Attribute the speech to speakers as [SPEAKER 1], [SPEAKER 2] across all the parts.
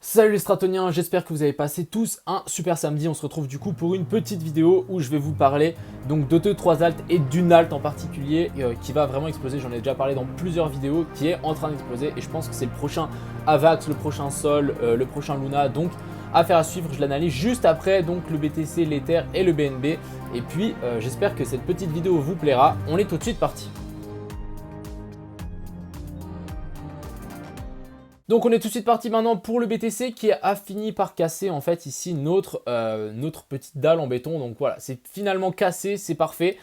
[SPEAKER 1] Salut les Stratoniens, j'espère que vous avez passé tous un super samedi. On se retrouve du coup pour une petite vidéo où je vais vous parler donc de 2-3 alts et d'une alt en particulier qui va vraiment exploser. J'en ai déjà parlé dans plusieurs vidéos, qui est en train d'exploser et je pense que c'est le prochain Avax, le prochain Sol, le prochain Luna. Donc affaire à suivre, je l'analyse juste après donc le BTC, l'Ether et le BNB. Et puis j'espère que cette petite vidéo vous plaira. On est tout de suite parti. Donc on est tout de suite parti maintenant pour le BTC qui a fini par casser en fait ici notre petite dalle en béton. Donc voilà, c'est finalement cassé, c'est parfait.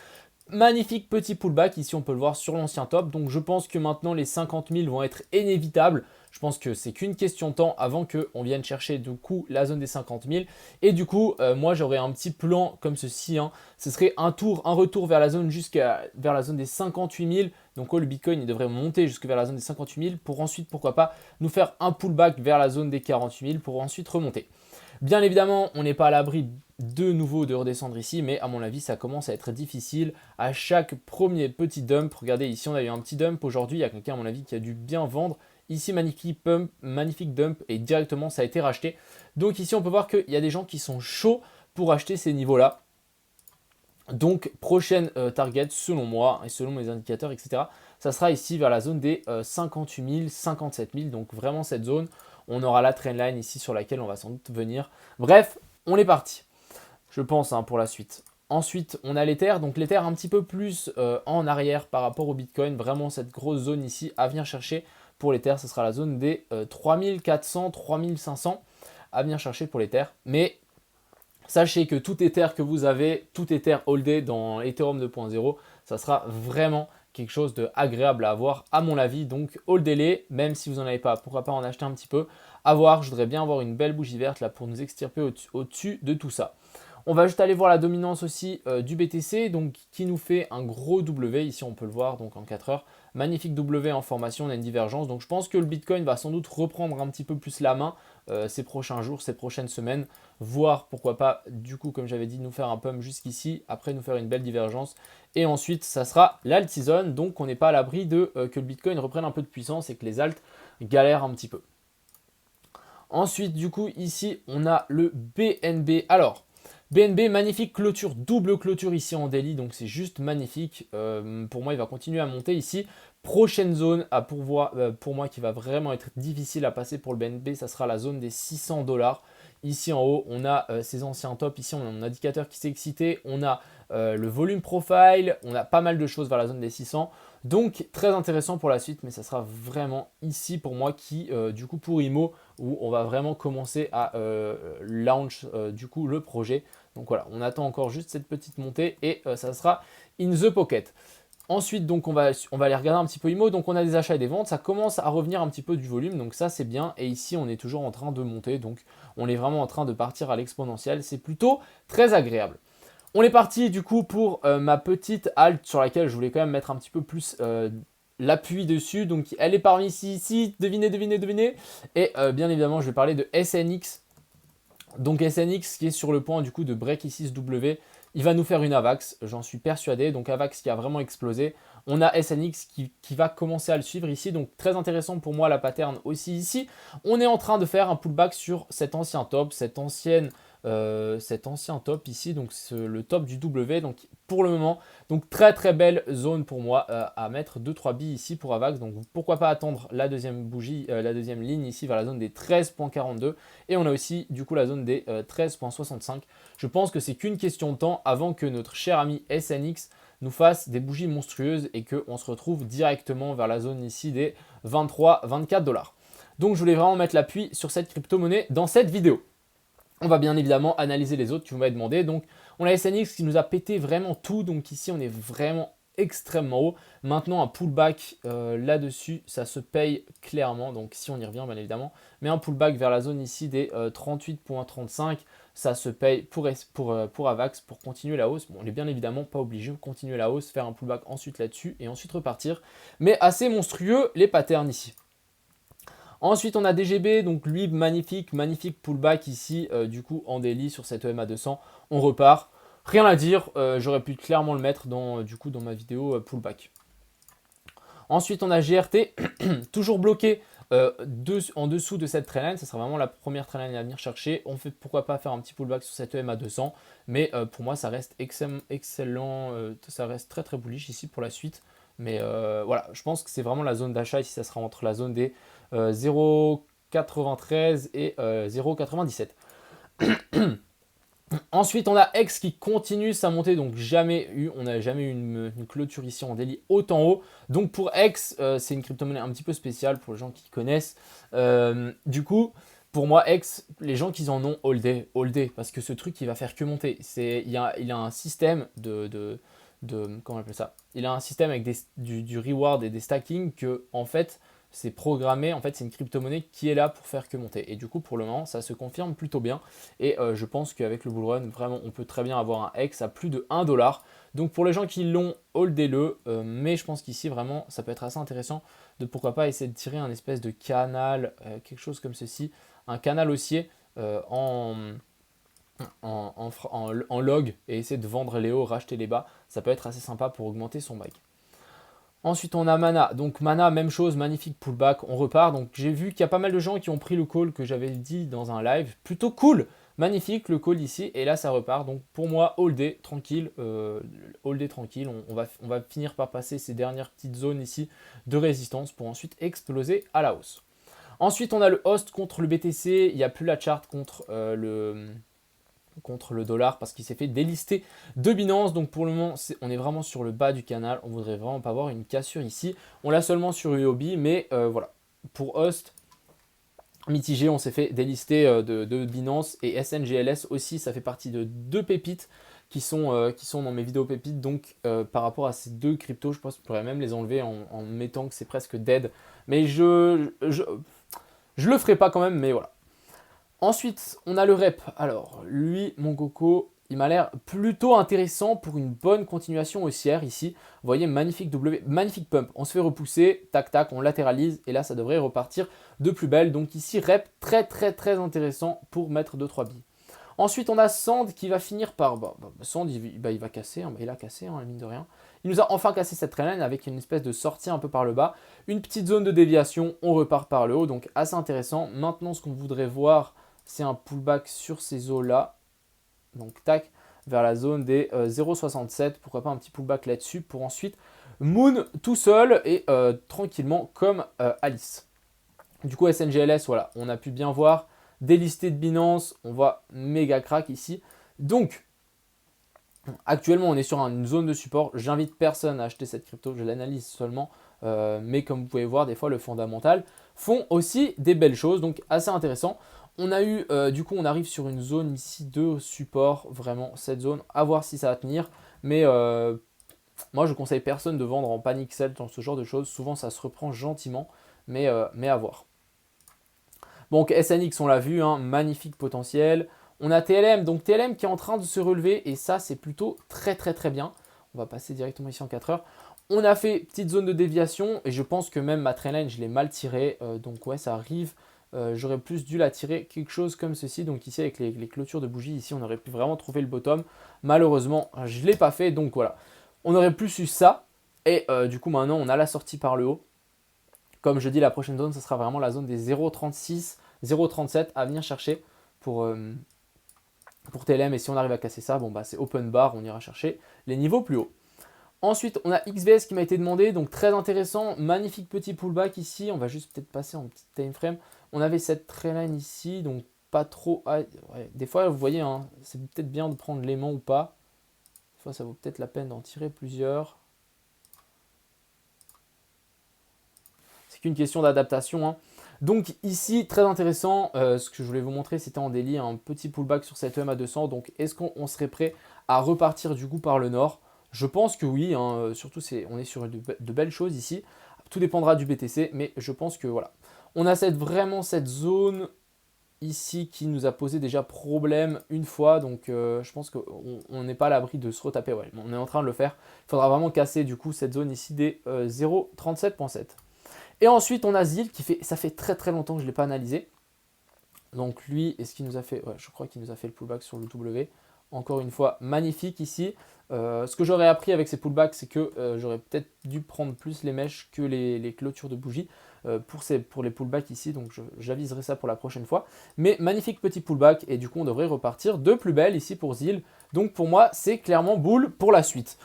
[SPEAKER 1] Magnifique petit pullback, ici on peut le voir sur l'ancien top. Donc je pense que maintenant les 50 000 vont être inévitables. Je pense que c'est qu'une question de temps avant qu'on vienne chercher du coup la zone des 50 000. Et du coup, moi j'aurais un petit plan comme ceci, hein. Ce serait un retour vers la zone vers la zone des 58 000. Donc le Bitcoin il devrait monter jusque vers la zone des 58 000 pour ensuite pourquoi pas nous faire un pullback vers la zone des 48 000 pour ensuite remonter. Bien évidemment, on n'est pas à l'abri de nouveau de redescendre ici, mais à mon avis, ça commence à être difficile à chaque premier petit dump. Regardez, ici, on a eu un petit dump aujourd'hui. Il y a quelqu'un, à mon avis, qui a dû bien vendre. Ici, magnifique dump, et directement, ça a été racheté. Donc ici, on peut voir qu'il y a des gens qui sont chauds pour acheter ces niveaux-là. Donc, prochaine target, selon moi, et selon mes indicateurs, etc., ça sera ici vers la zone des 58 000, 57 000. Donc, vraiment, cette zone, on aura la trendline ici sur laquelle on va sans doute venir. Bref, on est parti, je pense, hein, pour la suite. Ensuite, on a l'Ether. Donc, l'Ether un petit peu plus en arrière par rapport au Bitcoin. Vraiment, cette grosse zone ici à venir chercher pour l'Ether, ce sera la zone des 3400, 3500 à venir chercher pour l'Ether. Mais sachez que tout Ether que vous avez, tout Ether holdé dans Ethereum 2.0, ça sera vraiment quelque chose de agréable à avoir à mon avis. Donc holdez-les, même si vous n'en avez pas, pourquoi pas en acheter un petit peu. À voir, je voudrais bien avoir une belle bougie verte là pour nous extirper au-dessus de tout ça. On va juste aller voir la dominance aussi du BTC, donc qui nous fait un gros W. Ici, on peut le voir donc en 4 heures. Magnifique W en formation, on a une divergence. Donc je pense que le Bitcoin va sans doute reprendre un petit peu plus la main ces prochains jours, ces prochaines semaines. Voir pourquoi pas, du coup, comme j'avais dit, nous faire un pump jusqu'ici, après nous faire une belle divergence. Et ensuite, ça sera l'alt season. Donc on n'est pas à l'abri de que le Bitcoin reprenne un peu de puissance et que les alts galèrent un petit peu. Ensuite, du coup, ici, on a le BNB. Alors, BNB, magnifique clôture, double clôture ici en daily, donc c'est juste magnifique. Pour moi, il va continuer à monter ici. Prochaine zone à pourvoir, pour moi qui va vraiment être difficile à passer pour le BNB, ça sera la zone des 600 $. Ici en haut, on a ces anciens tops. Ici, on a un indicateur qui s'est excité. On a le volume profile. On a pas mal de choses vers la zone des 600. Donc, très intéressant pour la suite, mais ça sera vraiment ici pour moi qui, du coup, pour IMO, où on va vraiment commencer à launch du coup le projet. Donc voilà, on attend encore juste cette petite montée et ça sera in the pocket. Ensuite, donc on va aller regarder un petit peu IMO. Donc on a des achats et des ventes, ça commence à revenir un petit peu du volume, donc ça c'est bien. Et ici on est toujours en train de monter, donc on est vraiment en train de partir à l'exponentielle. C'est plutôt très agréable. On est parti du coup pour ma petite alt sur laquelle je voulais quand même mettre un petit peu plus l'appui dessus. Donc elle est parmi ici, devinez, devinez, devinez. Et bien évidemment je vais parler de SNX. Donc SNX qui est sur le point du coup de break ici ce W. Il va nous faire une AVAX, j'en suis persuadé. Donc AVAX qui a vraiment explosé. On a SNX qui va commencer à le suivre ici. Donc très intéressant pour moi la pattern aussi ici. On est en train de faire un pullback sur cet ancien top, cet ancien top ici, donc le top du W. Donc pour le moment, donc très très belle zone pour moi à mettre 2-3 billes ici pour AVAX. Donc pourquoi pas attendre la deuxième bougie, la deuxième ligne ici vers la zone des 13.42. Et on a aussi du coup la zone des 13.65. Je pense que c'est qu'une question de temps avant que notre cher ami SNX nous fasse des bougies monstrueuses et qu'on se retrouve directement vers la zone ici des 23-24 $. Donc je voulais vraiment mettre l'appui sur cette crypto-monnaie dans cette vidéo. On va bien évidemment analyser les autres que vous m'avez demandé. Donc on a SNX qui nous a pété vraiment tout. Donc ici on est vraiment extrêmement haut. Maintenant un pullback là-dessus, ça se paye clairement. Donc si on y revient bien évidemment. Mais un pullback vers la zone ici des 38.35, ça se paye pour AVAX pour continuer la hausse. Bon, on n'est bien évidemment pas obligé de continuer la hausse, faire un pullback ensuite là-dessus et ensuite repartir. Mais assez monstrueux les patterns ici. Ensuite, on a DGB, donc lui, magnifique pullback ici, du coup, en daily sur cette EMA 200. On repart. Rien à dire, j'aurais pu clairement le mettre dans, du coup, dans ma vidéo pullback. Ensuite, on a GRT, toujours bloqué En dessous de cette trendline, ça sera vraiment la première trendline à venir chercher. On fait pourquoi pas faire un petit pullback sur cette EM à 200, mais pour moi ça reste excellent, ça reste très très bullish ici pour la suite. Mais voilà, je pense que c'est vraiment la zone d'achat ici, ça sera entre la zone des 0,93 et 0,97. Ensuite, on a X qui continue sa montée, donc on n'a jamais eu une clôture ici en daily autant haut. Donc pour X, c'est une crypto-monnaie un petit peu spéciale pour les gens qui connaissent. Du coup, pour moi, X, les gens qui en ont all day, parce que ce truc, il va faire que monter. Il a un système comment on appelle ça? Il a un système avec du reward et des stacking que, en fait, c'est programmé, en fait c'est une crypto-monnaie qui est là pour faire que monter. Et du coup pour le moment ça se confirme plutôt bien. Et je pense qu'avec le bull run, vraiment on peut très bien avoir un X à plus de 1$. Donc pour les gens qui l'ont, holdez-le. Mais je pense qu'ici vraiment ça peut être assez intéressant de pourquoi pas essayer de tirer un espèce de canal, quelque chose comme ceci. Un canal haussier en log et essayer de vendre les hauts, racheter les bas. Ça peut être assez sympa pour augmenter son bail. Ensuite, on a Mana. Donc Mana, même chose, magnifique pullback, on repart. Donc j'ai vu qu'il y a pas mal de gens qui ont pris le call que j'avais dit dans un live. Plutôt cool, magnifique le call ici. Et là, ça repart. Donc pour moi, all day, tranquille. All day, tranquille. On va finir par passer ces dernières petites zones ici de résistance pour ensuite exploser à la hausse. Ensuite, on a le host contre le BTC. Il n'y a plus la chart contre le dollar parce qu'il s'est fait délister de Binance. Donc pour le moment, on est vraiment sur le bas du canal. On voudrait vraiment pas avoir une cassure ici. On l'a seulement sur UOB, mais voilà. Pour Host, mitigé, on s'est fait délister de Binance et SNGLS aussi. Ça fait partie de deux pépites qui sont dans mes vidéos pépites. Donc par rapport à ces deux cryptos, je pense que je pourrais même les enlever en mettant que c'est presque dead. Mais je le ferai pas quand même, mais voilà. Ensuite, on a le rep. Alors, lui, mon coco, il m'a l'air plutôt intéressant pour une bonne continuation haussière ici. Vous voyez, magnifique W, magnifique pump. On se fait repousser, tac tac, on latéralise et là, ça devrait repartir de plus belle. Donc ici, rep très très très intéressant pour mettre 2-3 billes. Ensuite, on a Sand qui va finir par... Sand, il va casser, hein, il a cassé, hein, mine de rien. Il nous a enfin cassé cette trendline avec une espèce de sortie un peu par le bas. Une petite zone de déviation, on repart par le haut, donc assez intéressant. Maintenant, ce qu'on voudrait voir, c'est un pullback sur ces eaux-là. Donc, tac, vers la zone des 0,67. Pourquoi pas un petit pullback là-dessus pour ensuite Moon tout seul et tranquillement comme Alice. Du coup, SNGLS, voilà, on a pu bien voir. Délisté de Binance, on voit méga crack ici. Donc, actuellement, on est sur une zone de support. J'invite personne à acheter cette crypto, je l'analyse seulement. Mais comme vous pouvez voir, des fois, le fondamental font aussi des belles choses. Donc, assez intéressant. On a eu, du coup, on arrive sur une zone ici de support. Vraiment, cette zone, à voir si ça va tenir. Mais moi, je conseille personne de vendre en panic sell dans ce genre de choses. Souvent, ça se reprend gentiment, mais à voir. Donc SNX, on l'a vu, hein, magnifique potentiel. On a TLM, donc TLM qui est en train de se relever et ça, c'est plutôt très très très bien. On va passer directement ici en 4 heures. On a fait petite zone de déviation et je pense que même ma trendline, je l'ai mal tirée. Donc ouais, ça arrive. J'aurais plus dû la tirer quelque chose comme ceci. Donc ici, avec les clôtures de bougies, ici, on aurait pu vraiment trouver le bottom. Malheureusement, je ne l'ai pas fait. Donc voilà, on aurait plus eu ça. Et du coup, maintenant, on a la sortie par le haut. Comme je dis, la prochaine zone, ce sera vraiment la zone des 0,36, 0,37 à venir chercher pour TLM. Et si on arrive à casser ça, bon, bah, c'est open bar, on ira chercher les niveaux plus hauts. Ensuite, on a XVS qui m'a été demandé, donc très intéressant, magnifique petit pullback ici. On va juste peut-être passer en petit time frame. On avait cette trendline ici, donc pas trop... Ouais, des fois, vous voyez, hein, c'est peut-être bien de prendre l'aimant ou pas. Des fois, ça vaut peut-être la peine d'en tirer plusieurs. C'est qu'une question d'adaptation, hein. Donc ici, très intéressant, ce que je voulais vous montrer, c'était en daily, un petit pullback sur cette EMA 200. Donc est-ce qu'on serait prêt à repartir du coup par le nord? Je pense que oui, hein, surtout on est sur de belles choses ici. Tout dépendra du BTC, mais je pense que voilà. On a vraiment cette zone ici qui nous a posé déjà problème une fois. Donc je pense qu'on n'est pas à l'abri de se retaper. Ouais, on est en train de le faire. Il faudra vraiment casser du coup cette zone ici des 0,37.7. Et ensuite, on a Zil qui fait, ça fait très très longtemps que je ne l'ai pas analysé. Donc lui, est-ce qu'il nous a fait, ouais, je crois qu'il nous a fait le pullback sur le W. encore une fois, magnifique ici. Ce que j'aurais appris avec ces pullbacks, c'est que j'aurais peut-être dû prendre plus les mèches que les clôtures de bougies pour les pullbacks ici, donc j'aviserai ça pour la prochaine fois. Mais magnifique petit pullback, et du coup on devrait repartir de plus belle ici pour Zil. Donc pour moi, c'est clairement bull pour la suite.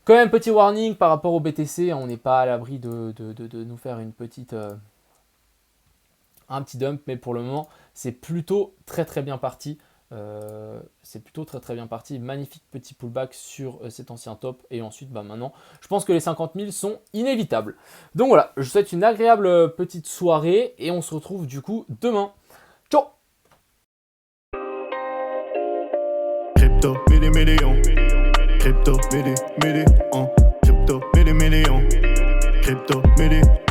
[SPEAKER 1] Quand même, petit warning par rapport au BTC, on n'est pas à l'abri de nous faire une petite, un petit dump, mais pour le moment, c'est plutôt très bien parti. C'est plutôt très bien parti. Magnifique petit pullback sur cet ancien top. Et ensuite, maintenant, je pense que les 50 000 sont inévitables. Donc voilà, je vous souhaite une agréable petite soirée et on se retrouve du coup demain. Ciao!
[SPEAKER 2] Crypto, million. Crypto, million. Crypto, million.